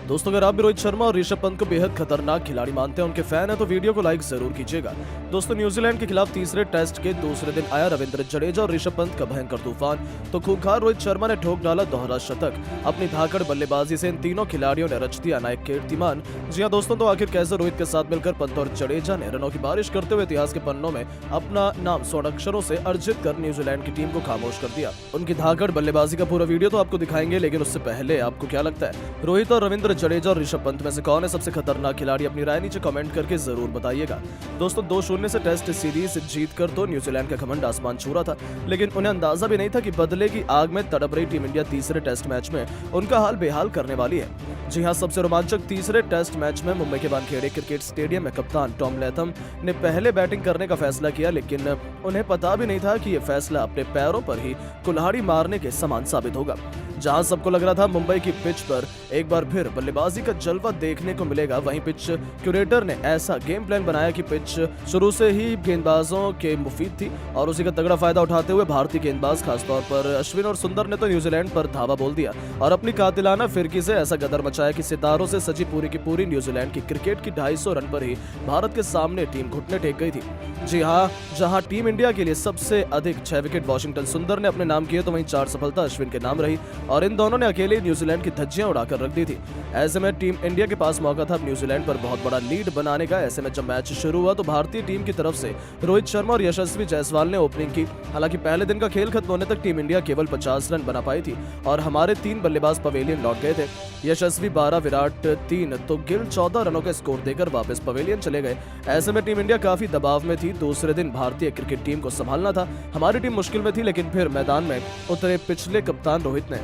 दोस्तों, अगर आप भी रोहित शर्मा और ऋषभ पंत को बेहद खतरनाक खिलाड़ी मानते हैं, उनके फैन हैं, तो वीडियो को लाइक जरूर कीजिएगा। दोस्तों, न्यूजीलैंड के खिलाफ तीसरे टेस्ट के दूसरे दिन आया रविंद्र जडेजा और ऋषभ पंत का भयंकर तूफान। तो खूंखार रोहित शर्मा ने ठोक डाला दोहरा शतक। अपनी धाकड़ बल्लेबाजी से इन तीनों खिलाड़ियों ने रच दिया नायक कीर्तिमान। जी हां दोस्तों, तो आखिर कैसे रोहित के साथ मिलकर पंत और जडेजा ने रनों की बारिश करते हुए इतिहास के पन्नों में अपना नाम स्वर्ण अक्षरों से अर्जित कर न्यूजीलैंड की टीम को खामोश कर दिया। उनकी धाकड़ बल्लेबाजी का पूरा वीडियो तो आपको दिखाएंगे, लेकिन उससे पहले आपको क्या लगता है, रोहित और रविंद्र जडेजा और ऋषभ पंत में से कौन है सबसे खतरनाक खिलाड़ी? अपनी राय नीचे कमेंट करके जरूर बताइएगा। दोस्तों, 2-0 से टेस्ट सीरीज जीतकर तो न्यूजीलैंड का घमंड आसमान छू रहा था, लेकिन उन्हें अंदाजा भी नहीं था कि बदले की आग में तड़प रही टीम इंडिया तीसरे टेस्ट मैच में उनका हाल बेहाल करने वाली है। जी हां, सबसे रोमांचक तीसरे टेस्ट मैच में मुंबई के वानखेड़े क्रिकेट स्टेडियम में कप्तान टॉम लैथम ने पहले बैटिंग करने का फैसला किया, लेकिन उन्हें पता भी नहीं था कि यह फैसला अपने पैरों पर ही कुल्हाड़ी मारने के समान साबित होगा। जहां सबको लग रहा था मुंबई की पिच पर एक बार फिर बल्लेबाजी का जलवा देखने को मिलेगा, वहीं पिच क्यूरेटर ने ऐसा गेम प्लान बनाया कि पिच शुरू से ही गेंदबाजों के मुफीद थी और उसी का तगड़ा फायदा उठाते हुए भारतीय गेंदबाज खासतौर पर अश्विन और सुंदर ने तो न्यूजीलैंड पर धावा बोल दिया और अपनी कातिलाना फिरकी से ऐसा गदर मचाया कि सितारों से सजी पूरी की पूरी न्यूजीलैंड की क्रिकेट की 250 रन पर ही भारत के सामने टीम घुटने टेक गई थी। जी हाँ, जहां टीम इंडिया के लिए सबसे अधिक 6 विकेट वाशिंगटन सुंदर ने अपने नाम किए, तो वहीं 4 सफलता अश्विन के नाम रही और इन दोनों ने अकेले न्यूजीलैंड की धज्जियां उड़ाकर रख दी थी। ऐसे में टीम इंडिया के पास मौका था न्यूजीलैंड पर बहुत बड़ा लीड बनाने का। ऐसे में जब मैच शुरू हुआ तो भारतीय टीम की तरफ से रोहित शर्मा और यशस्वी जायसवाल ने ओपनिंग की। हालांकि पहले दिन का खेल खत्म होने तक टीम इंडिया केवल 50 रन बना पाई थी और हमारे 3 बल्लेबाज पवेलियन लौट गए थे। यशस्वी 12, विराट 3 तो गिल 14 रनों का स्कोर देकर वापस पवेलियन चले गए। ऐसे में टीम इंडिया काफी दबाव में थी। दूसरे दिन भारतीय क्रिकेट टीम को संभालना था। हमारी टीम मुश्किल में थी, लेकिन फिर मैदान में उतरे पिछले कप्तान रोहित ने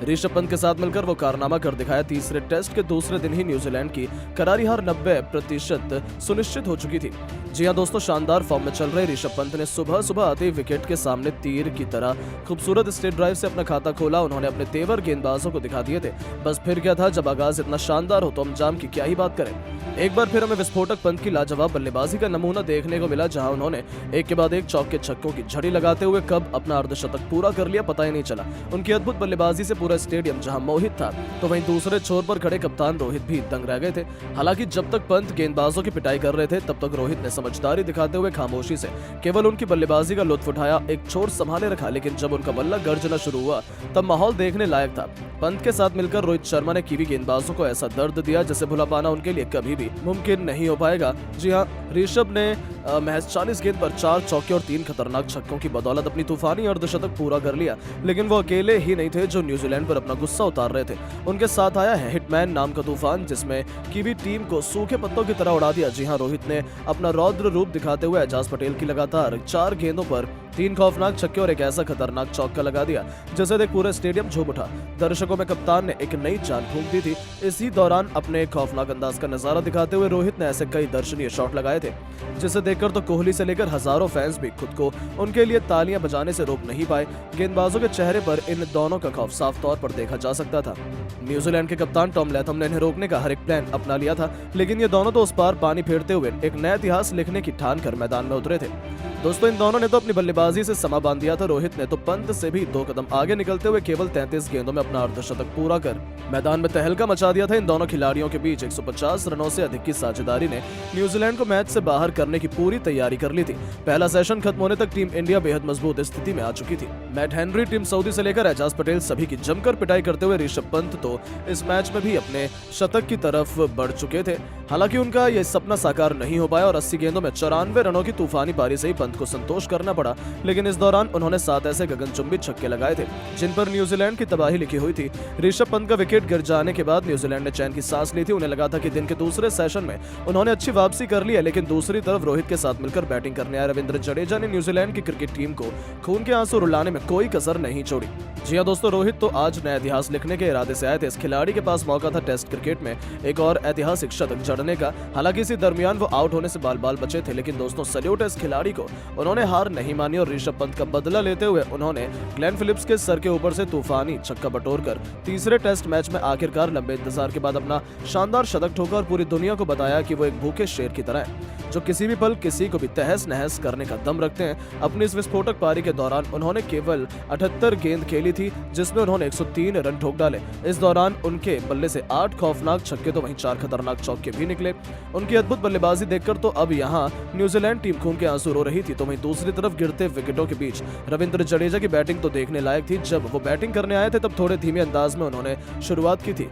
ऋषभ पंत के साथ मिलकर वो कारनामा कर दिखाया। तीसरे टेस्ट के दूसरे दिन ही न्यूजीलैंड की करारी हार 90% सुनिश्चित हो चुकी थी। जी हां दोस्तों, शानदार फॉर्म में चल रहे ऋषभ पंत ने सुबह सुबह आते ही विकेट के सामने तीर की तरह खूबसूरत स्टेट ड्राइव से अपना खाता खोला। उन्होंने अपने तेवर गेंदबाजों को दिखा दिए थे। बस फिर क्या था, जब आगाज इतना शानदार हो तो अंजाम की क्या ही बात करें। एक बार फिर हमें विस्फोटक पंत की लाजवाब बल्लेबाजी का नमूना देखने को मिला, जहां उन्होंने एक के बाद एक चौके छक्कों की झड़ी लगाते हुए कब अपना अर्धशतक पूरा कर लिया पता ही नहीं चला। उनकी अद्भुत बल्लेबाजी से पूरा स्टेडियम जहां मोहित था, तो वहीं दूसरे छोर पर खड़े कप्तान रोहित भी दंग रह गए थे। हालांकि जब तक पंत गेंदबाजों की पिटाई कर रहे थे, तब तक रोहित ने समझदारी दिखाते हुए खामोशी से केवल उनकी बल्लेबाजी का लुत्फ उठाया, एक छोर संभाले रखा। लेकिन जब उनका बल्ला गर्जना शुरू हुआ, तब माहौल देखने लायक था। पंत के साथ मिलकर रोहित शर्मा ने कीवी गेंदबाजों को ऐसा दर्द दिया जिसे भुला पाना उनके लिए कभी भी मुमकिन नहीं हो पाएगा। जी हाँ, ऋषभ ने महज 40 गेंद पर 4 चौके और 3 खतरनाक छक्कों की बदौलत अपनी तूफानी अर्धशतक पूरा कर लिया। लेकिन वो अकेले ही नहीं थे जो न्यूजीलैंड पर अपना गुस्सा उतार रहे थे। उनके साथ आया है हिटमैन नाम का तूफान, जिसमें कीवी टीम को सूखे पत्तों की तरह उड़ा दिया। जी हाँ, रोहित ने अपना रौद्र रूप दिखाते हुए एजाज पटेल की लगातार 4 गेंदों पर 3 खौफनाक छक्के और एक ऐसा खतरनाक चौका लगा दिया जिसे देख पूरा स्टेडियम झूम उठा। दर्शकों में कप्तान ने एक नई जान फूंक दी थी। इसी दौरान अपने खौफनाक अंदाज का नजारा दिखाते हुए रोहित ने ऐसे कई दर्शनीय शॉट लगाए थे जिसे देखकर तो कोहली से लेकर हजारों फैंस भी खुद को उनके लिए तालियां बजाने से रोक नहीं पाए। गेंदबाजों के चेहरे पर इन दोनों का खौफ साफ तौर पर देखा जा सकता था। न्यूजीलैंड के कप्तान टॉम लैथम ने इन्हें रोकने का हर एक प्लान अपना लिया था, लेकिन ये दोनों तो उस पार पानी फेरते हुए एक नया इतिहास लिखने की ठान कर मैदान में उतरे थे। दोस्तों, इन दोनों ने तो अपनी बल्लेबाजी से समा बांध दिया था। रोहित ने तो पंत से भी 2 कदम आगे निकलते हुए केवल 33 गेंदों में अपना अर्धशतक पूरा कर मैदान में तहलका मचा दिया था। इन दोनों खिलाड़ियों के बीच 150 रनों से अधिक की साझेदारी ने न्यूजीलैंड को मैच से बाहर करने की पूरी तैयारी कर ली थी। पहला सेशन खत्म होने तक टीम इंडिया बेहद मजबूत स्थिति में आ चुकी थी। मैट हेनरी, टिम साउदी से लेकर एजाज पटेल सभी की जमकर पिटाई करते हुए ऋषभ पंत तो इस मैच में भी अपने शतक की तरफ बढ़ चुके थे। हालांकि उनका यह सपना साकार नहीं हो पाया और 80 गेंदों में 94 रनों की तूफानी पारी से ही पंत को संतोष करना पड़ा। लेकिन इस दौरान उन्होंने 7 ऐसे गगनचुंबी छक्के लगाए थे जिन पर न्यूजीलैंड की तबाही लिखी हुई थी। ऋषभ पंत का विकेट गिर जाने के बाद न्यूजीलैंड ने चैन की सांस ली थी। उन्हें लगा था कि दिन के दूसरे सेशन में उन्होंने अच्छी वापसी कर ली है, लेकिन दूसरी तरफ रोहित के साथ मिलकर बैटिंग करने आए रविंद्र जडेजा ने न्यूजीलैंड की क्रिकेट टीम को खून के आंसू रुलाने में कोई कसर नहीं छोड़ी। जी हां दोस्तों, रोहित तो आज नया इतिहास लिखने के इरादे से आए थे। इस खिलाड़ी के पास मौका था टेस्ट क्रिकेट में एक और ऐतिहासिक शतक जड़ने का। हालांकि इसी दरमियान वो आउट होने से बाल बाल बचे थे, लेकिन दोस्तों सैल्यूट है इस खिलाड़ी को। उन्होंने हार नहीं मानी और ऋषभ पंत का बदला लेते हुए उन्होंने ग्लेन फिलिप्स के सर के ऊपर से तूफानी छक्का बटोरकर तीसरे टेस्ट मैच में आखिरकार लंबे इंतजार के बाद अपना शानदार शतक ठोका और पूरी दुनिया को बताया कि वो एक भूखे शेर की तरह है जो किसी भी पल किसी को भी तहस नहस करने का दम रखते हैं। अपनी इस विस्फोटक पारी के दौरान उन्होंने केवल 78 गेंद खेली थी, जिसमें उन्होंने 103 रन ठोक डाले। इस दौरान उनके बल्ले से 8 खौफनाक छक्के तो वहीं 4 खतरनाक चौके भी निकले। उनकी अद्भुत बल्लेबाजी देखकर तो अब यहाँ न्यूजीलैंड टीम खून के आंसू रो रही थी। तो वहीं दूसरी तरफ गिरते विकेटों के बीच रविंद्र जडेजा की बैटिंग तो देखने लायक थी। जब वो बैटिंग करने आए थे तब थोड़े धीमे अंदाज में उन्होंने शुरुआत की थी।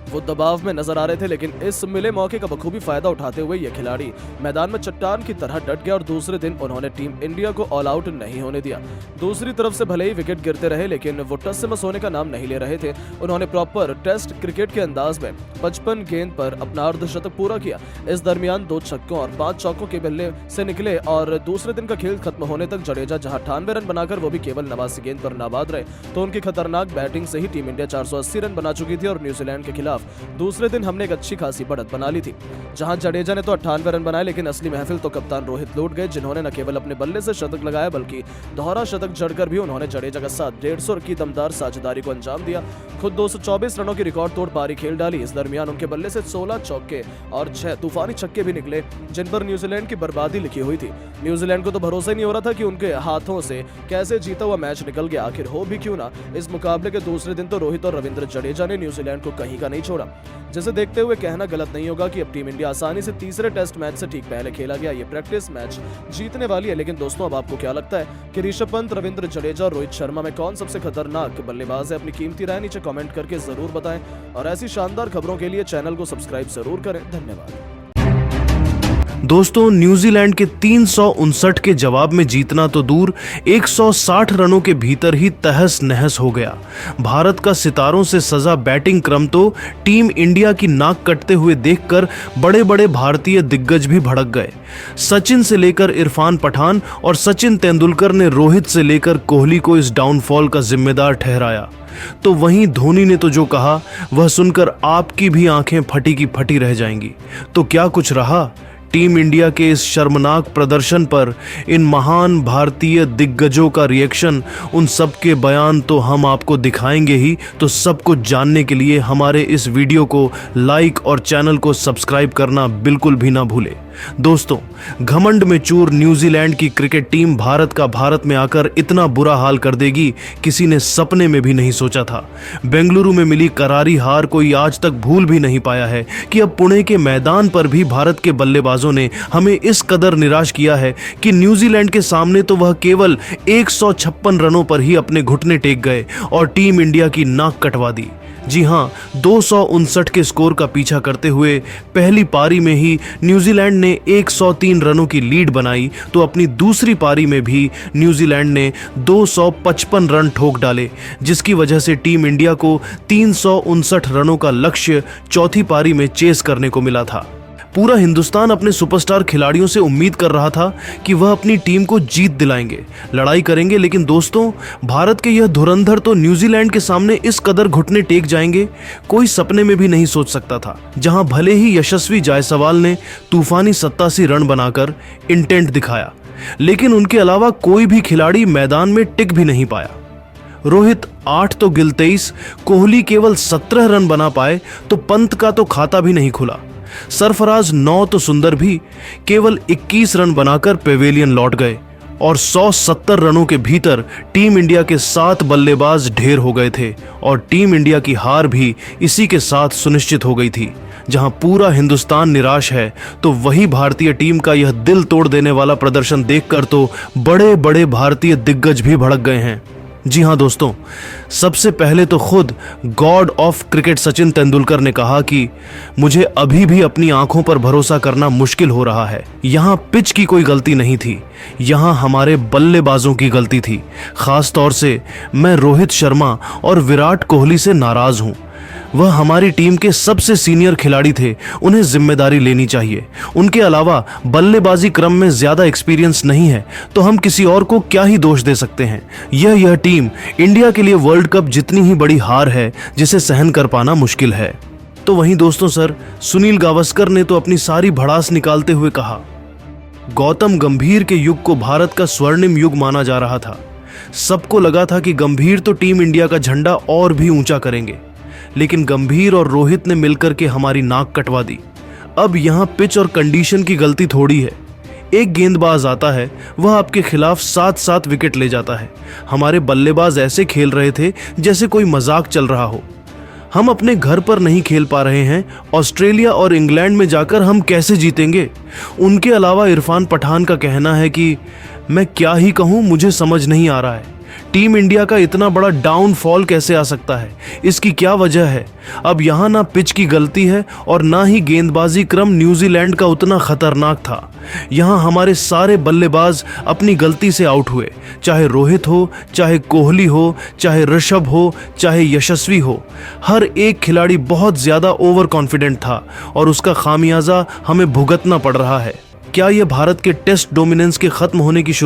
वो दबाव में नजर आ रहे थे, लेकिन इस मिले मौके का बखूबी फायदा उठाते हुए ये खिलाड़ी मैदान में चट्टान की तरह डट गया और दूसरे दिन उन्होंने टीम इंडिया को ऑल आउट नहीं होने दिया। दूसरी तरफ से भले ही विकेट गिरते रहे, लेकिन वो टस से मस होने का नाम नहीं ले रहे थे। उन्होंने प्रॉपर टेस्ट क्रिकेट के अंदाज में 55 गेंद पर अपना अर्धशतक पूरा किया। इस दरमियान 2 छक्कों और 5 चौकों के बल्ले से निकले और दूसरे दिन का खेल खत्म होने तक जडेजा जहां 98 रन बनाकर वो भी केवल 89 गेंद पर नाबाद रहे, तो उनकी खतरनाक बैटिंग से ही टीम इंडिया 480 रन बना चुकी थी और न्यूजीलैंड के खिलाफ दूसरे दिन हमने एक अच्छी खासी बढ़त बना ली थी। जहां जडेजा ने तो 98 रन बनाए, लेकिन असली महफिल तो कप्तान रोहित लूट गए, जिन्होंने न केवल अपने बल्ले से शतक लगाया बल्कि दोहरा शतक जड़कर भी उन्होंने जडेजा के साथ 150 की दमदार साझेदारी को अंजाम दिया। खुद 224 रनों की रिकॉर्ड तोड़ पारी खेल डाली। इस दरमियान उनके बल्ले से 16 चौके और 6 तूफानी छक्के भी निकले, जिन पर न्यूजीलैंड की बर्बादी लिखी हुई थी। न्यूजीलैंड को तो भरोसा ही नहीं हो रहा था कि उनके हाथों से कैसे जीता हुआ मैच निकल गया। आखिर हो भी क्यों ना, इस मुकाबले के दूसरे दिन तो रोहित और रविंद्र जडेजा ने न्यूजीलैंड को कहीं का नहीं छोड़ा, जिसे देखते हुए कहना गलत नहीं होगा कि अब टीम इंडिया आसानी से तीसरे टेस्ट मैच से ठीक पहले खेला गया ये प्रैक्टिस मैच जीतने वाली है। लेकिन दोस्तों, अब आपको क्या लगता है कि ऋषभ पंत, रविंद्र जडेजा और रोहित शर्मा में कौन सबसे खतरनाक बल्लेबाज है? अपनी कीमती राय नीचे कमेंट करके जरूर बताएं और ऐसी शानदार खबरों के लिए चैनल को सब्सक्राइब जरूर करें। धन्यवाद। दोस्तों, न्यूजीलैंड के 359 के जवाब में जीतना तो दूर, 160 रनों के भीतर ही तहस नहस हो गया। भारत का सितारों से सजा बैटिंग क्रम तो टीम इंडिया की नाक कटते हुए देखकर बड़े बड़े भारतीय दिग्गज भी भड़क गए। सचिन से लेकर इरफान पठान और सचिन तेंदुलकर ने रोहित से लेकर कोहली को इस डाउनफॉल का जिम्मेदार ठहराया। तो वहीं धोनी ने तो जो कहा वह सुनकर आपकी भी आंखें फटी की फटी रह जाएंगी। तो क्या कुछ रहा? टीम इंडिया के इस शर्मनाक प्रदर्शन पर इन महान भारतीय दिग्गजों का रिएक्शन, उन सब के बयान तो हम आपको दिखाएंगे ही। तो सब कुछ जानने के लिए हमारे इस वीडियो को लाइक और चैनल को सब्सक्राइब करना बिल्कुल भी ना भूले। दोस्तों, घमंड में चूर न्यूजीलैंड की क्रिकेट टीम भारत में आकर इतना बुरा हाल कर देगी, किसी ने सपने में भी नहीं सोचा था। बेंगलुरु में मिली करारी हार कोई आज तक भूल भी नहीं पाया है कि अब पुणे के मैदान पर भी भारत के बल्लेबाजों ने हमें इस कदर निराश किया है कि न्यूजीलैंड के सामने तो वह केवल 156 रनों पर ही अपने घुटने टेक गए और टीम इंडिया की नाक कटवा दी। जी हां, 259 के स्कोर का पीछा करते हुए पहली पारी में ही न्यूजीलैंड ने 103 रनों की लीड बनाई, तो अपनी दूसरी पारी में भी न्यूजीलैंड ने 255 रन ठोक डाले, जिसकी वजह से टीम इंडिया को 359 रनों का लक्ष्य चौथी पारी में चेस करने को मिला था। पूरा हिंदुस्तान अपने सुपरस्टार खिलाड़ियों से उम्मीद कर रहा था कि वह अपनी टीम को जीत दिलाएंगे, लड़ाई करेंगे। लेकिन दोस्तों, भारत के यह धुरंधर तो न्यूजीलैंड के सामने इस कदर घुटने टेक जाएंगे, कोई सपने में भी नहीं सोच सकता था। जहां भले ही यशस्वी जायसवाल ने तूफानी 87 रन बनाकर इंटेंट दिखाया, लेकिन उनके अलावा कोई भी खिलाड़ी मैदान में टिक भी नहीं पाया। रोहित 8 तो गिल 23, कोहली केवल 17 रन बना पाए, तो पंत का तो खाता भी नहीं खुला। सरफराज 9 तो सुंदर भी केवल 21 रन बनाकर पेवेलियन लौट गए और 170 रनों के भीतर टीम इंडिया के 7 बल्लेबाज ढेर हो गए थे और टीम इंडिया की हार भी इसी के साथ सुनिश्चित हो गई थी। जहां पूरा हिंदुस्तान निराश है, तो वही भारतीय टीम का यह दिल तोड़ देने वाला प्रदर्शन देखकर तो बड़े बड़े भारतीय दिग्गज भी भड़क गए हैं। जी हां दोस्तों, सबसे पहले तो खुद God of cricket Sachin Tendulkar ने कहा कि मुझे अभी भी अपनी आंखों पर भरोसा करना मुश्किल हो रहा है। यहां पिच की कोई गलती नहीं थी, यहां हमारे बल्लेबाजों की गलती थी। खास तौर से मैं रोहित शर्मा और विराट कोहली से नाराज हूं। वह हमारी टीम के सबसे सीनियर खिलाड़ी थे, उन्हें जिम्मेदारी लेनी चाहिए। उनके अलावा बल्लेबाजी क्रम में ज्यादा एक्सपीरियंस नहीं है, तो हम किसी और को क्या ही दोष दे सकते हैं। यह टीम इंडिया के लिए वर्ल्ड कप जितनी ही बड़ी हार है, जिसे सहन कर पाना मुश्किल है। तो वहीं दोस्तों सर, सुनील गावस्कर ने तो अपनी सारी भड़ास निकालते हुए कहा, गौतम गंभीर के युग को भारत का स्वर्णिम युग माना जा रहा था। सबको लगा था कि गंभीर तो टीम इंडिया का झंडा और भी ऊंचा करेंगे, लेकिन गंभीर और रोहित ने मिलकर के हमारी नाक कटवा दी। अब यहां पिच और कंडीशन की गलती थोड़ी है, एक गेंदबाज आता है, वह आपके खिलाफ 7-7 विकेट ले जाता है। हमारे बल्लेबाज ऐसे खेल रहे थे जैसे कोई मजाक चल रहा हो। हम अपने घर पर नहीं खेल पा रहे हैं, ऑस्ट्रेलिया और इंग्लैंड में जाकर हम कैसे जीतेंगे? उनके अलावा इरफान पठान का कहना है कि मैं क्या ही कहूँ, मुझे समझ नहीं आ रहा है। टीम इंडिया का इतना बड़ा डाउनफॉल कैसे आ सकता है? इसकी क्या वजह है? अब यहाँ ना पिच की गलती है और ना ही गेंदबाजी क्रम न्यूजीलैंड का उतना खतरनाक था। यहाँ हमारे सारे बल्लेबाज अपनी गलती से आउट हुए, चाहे रोहित हो, चाहे कोहली हो, चाहे ऋषभ हो, चाहे यशस्वी हो। हर एक खिलाड़ी बहुत ज्यादा ओवर कॉन्फिडेंट था और उसका खामियाजा हमें भुगतना पड़ रहा है। क्या यह भारत के टेस्ट डोमिनेंस के खत्म होने की